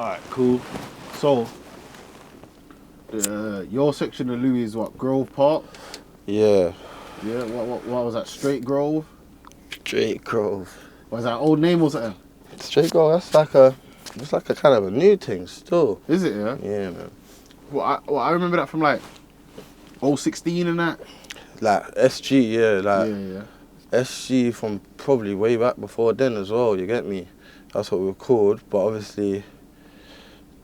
Alright, cool. So, your section of Louis is what? Grove Park? Yeah. Yeah, what was that? Straight Grove? Straight Grove. Was that old name or something? Straight Grove, it's like a kind of a new thing still. Is it, yeah? Yeah, man. I remember that from like 016 and that. Like SG, yeah, like Yeah. SG from probably way back before then as well, you get me? That's what we were called, but obviously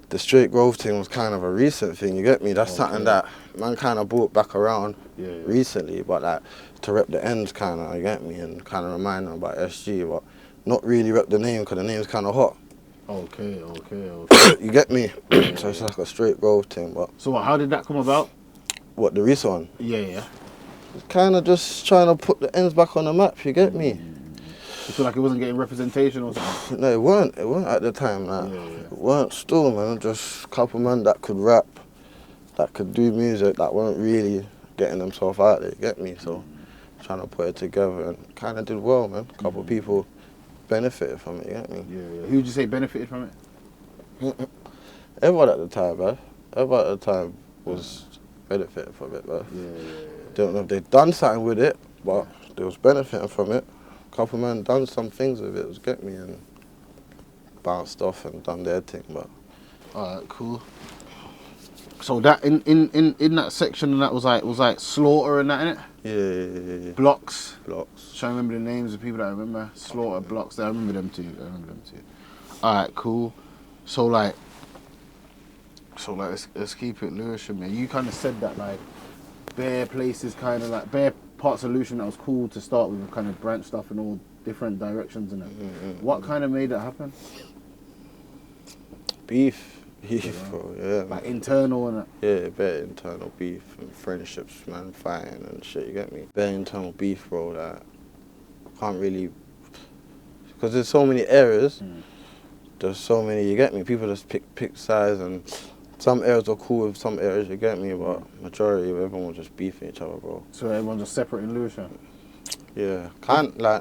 the Straight Grove thing was kind of a recent thing, you get me? That's something that man kind of brought back around recently, but like to rep the ends kind of, you get me? And kind of remind them about SG, but not really rep the name because the name's kind of hot. Okay. You get me? So it's like a Straight Grove thing, but... So how did that come about? What, the recent one? Yeah. Kind of just trying to put the ends back on the map, you get me? You feel like it wasn't getting representation or something? No, it weren't at the time, like, It weren't still, man, just a couple men that could rap, that could do music, that weren't really getting themselves out there, you get me? So, trying to put it together and kind of did well, man. A couple people benefited from it, you get me? Yeah. Who would you say benefited from it? Everyone at the time, man. Everyone at the time was benefiting from it, man. Yeah. Don't know if they done something with it, but they was benefiting from it. A couple men done some things with it, get me, and bounced off and done their thing, but... Alright, cool. So that in that section, that was like Slaughter and that, innit? Yeah. Blocks. Blocks. Trying to remember the names of people that I remember. Slaughter, Blocks. I remember them too. Alright, cool. So let's keep it Lewisham, man. You kind of said that like bare places, kind of like bare parts of Lewisham that was cool to start with, kind of branched off in all different directions and that. What kind of made that happen? Beef, bro, yeah. Like internal and that. Yeah, bare internal beef and friendships, man, fighting and shit, you get me? Bare internal beef, bro, that can't really... Because there's so many areas, there's so many, you get me? People just pick sides, and some areas are cool with some areas, you get me? But majority of everyone was just beefing each other, bro. So everyone's just separate in Lewisham? Yeah,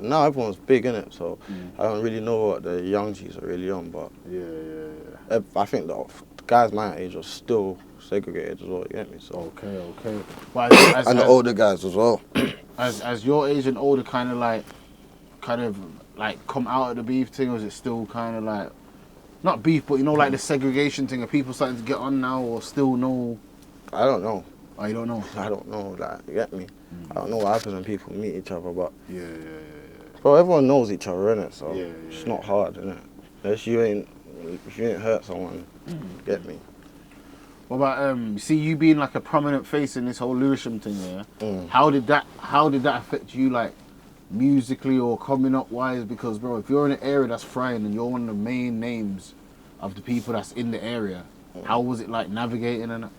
now everyone's big, innit? So I don't really know what the young G's are really on, but... Yeah. I think the guys my age are still segregated as well, you get me? So Okay. Well, and the older guys as well. As your age and older kind of like come out of the beef thing, or is it still kind of like, not beef, but you know, like the segregation thing? Are people starting to get on now, or still no? I don't know. Oh, you don't know? I don't know, like, you get me? I don't know what happens when people meet each other, but... Yeah. Bro, everyone knows each other, innit? So Yeah. it's not hard, innit? If you ain't hurt someone, you get me? What about see you being like a prominent face in this whole Lewisham thing, yeah? How did that affect you, like musically or coming up wise? Because bro, if you're in an area that's thriving and you're one of the main names of the people that's in the area, how was it like navigating and that?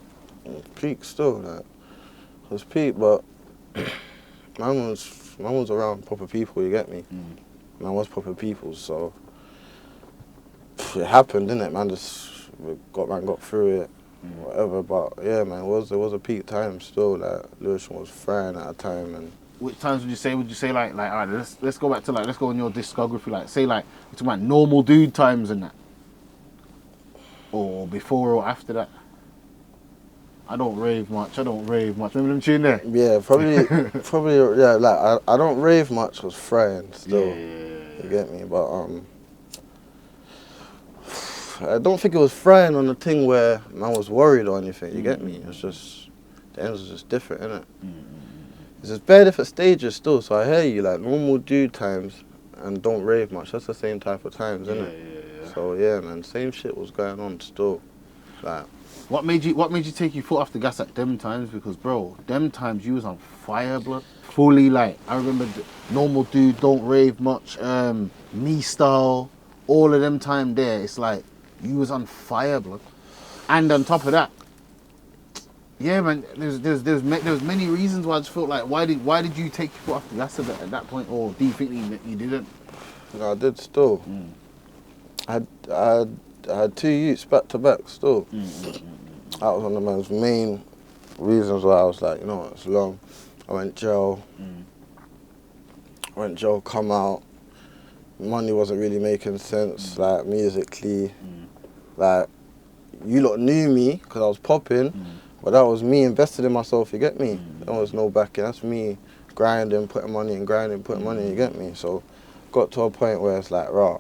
Peak still, like, it was peak, but man was around proper people, you get me? Man was proper people, so it happened, didn't it? Man just got through it, whatever. But yeah, man, it was a peak time still. Like Lewisham was thriving at a time, and which times would you say like all right, let's go back to let's go on your discography, like say like we're talking about normal dude times and that, or before or after that? I don't rave much. Remember them tune there? Yeah, probably, yeah. Like I don't rave much. Was thriving still. Yeah. You get me? But I don't think it was thriving on the thing where man was worried or anything. You get me? It's just the ends was just different, innit? It's just bare different stages still. So I hear you, like normal dude times and don't rave much. That's the same type of times, innit? Yeah. So yeah, man, same shit was going on still. Like, what made you take your foot off the gas at them times? Because bro, them times you was on fire, blood. Fully, like I remember normal dude, don't rave much, me style, all of them time there. It's like you was on fire, blood. And on top of that, yeah, man, there's many reasons why I just felt like why did you take your foot off the gas at that point, or do you think you didn't? No, I did still. I had 2 youths back to back still. That was one of the man's main reasons why I was like, you know what, it's long. I went jail. Come out. Money wasn't really making sense, like musically. Like, you lot knew me because I was popping, but that was me invested in myself, you get me? There was no backing. That's me grinding, putting money in, grinding, putting money in, you get me? So, got to a point where it's like, rah,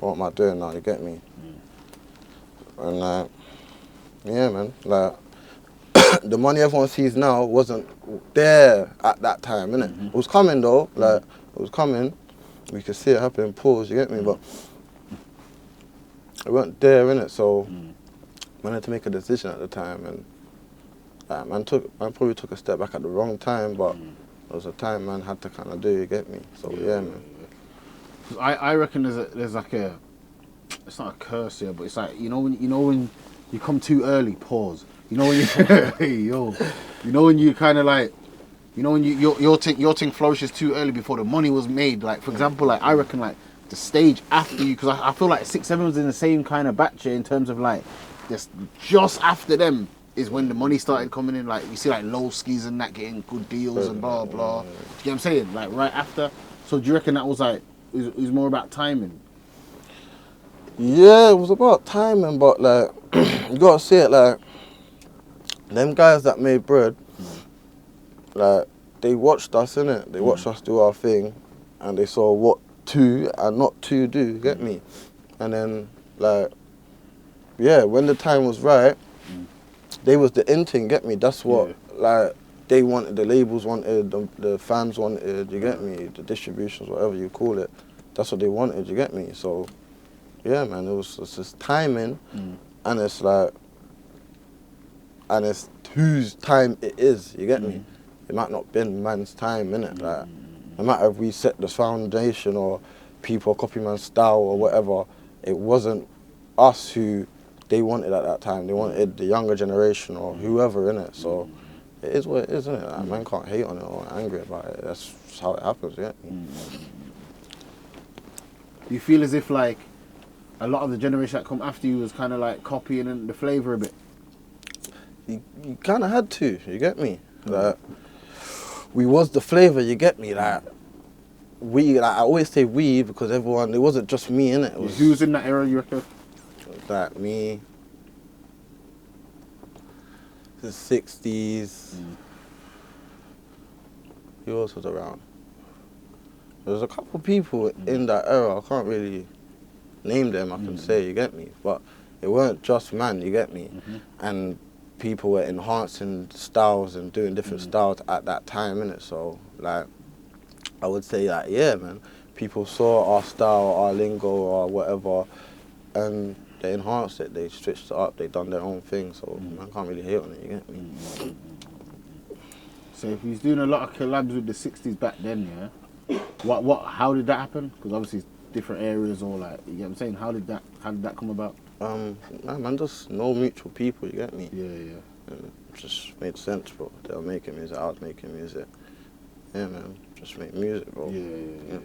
what am I doing now, you get me? And like, yeah, man, like, the money everyone sees now wasn't there at that time, innit? It was coming though, like, it was coming. We could see it happening, pause, you get me? But it weren't there, innit? So, man had to make a decision at the time, and man probably took a step back at the wrong time, but it was a time man had to kind of do, you get me? So, yeah, man. I reckon there's like a, it's not a curse here, but it's like, you know when you come too early, pause. You know when you, hey, yo, you know when you kind of like, you know when your thing flourishes too early before the money was made. Like, for example, like I reckon like the stage after you, because I feel like 6 7 was in the same kind of batch here in terms of like, just after them is when the money started coming in. Like you see like low skis and that getting good deals and blah blah. Do you get what I'm saying? Like right after. So do you reckon that was like, it was more about timing? Yeah, it was about timing, but like, you gotta see it like, them guys that made bread, like, they watched us, innit? They watched us do our thing, and they saw what to and not to do, you get me? And then, like, yeah, when the time was right, they was the in thing, get me? That's what, like, they wanted, the labels wanted, the fans wanted, you get me? The distributions, whatever you call it, that's what they wanted, you get me? So, yeah, man, it's just timing, and it's like, and it's whose time it is, you get me? It might not been man's time, innit? Like, no matter if we set the foundation or people copy man's style or whatever, it wasn't us who they wanted at that time. They wanted the younger generation or whoever, innit? So it is what it is, innit? Like, man can't hate on it or angry about it. That's how it happens, you get me? Do you feel as if like a lot of the generation that come after you was kind of like copying the flavour a bit? You kind of had to, you get me? Like, we was the flavour, you get me? Like, I always say we because everyone, it wasn't just me, innit? It was Who was in that era, you reckon? like me, the 60s. Who else was around? There was a couple of people in that era, I can't really name them, I can say, you get me? But it weren't just man, you get me? And people were enhancing styles and doing different styles at that time, innit? So, like, I would say that, yeah, man, people saw our style, our lingo, or whatever, and they enhanced it, they switched it up, they done their own thing, so man can't really hate on it, you get me? So if he's doing a lot of collabs with the 60s back then, yeah, how did that happen? Because obviously it's different areas or like, you get what I'm saying? How did that come about? Man, just no mutual people, you get me? Yeah. And it just made sense, bro. They were making music, I was making music. Yeah, man, just make music, bro. Yeah.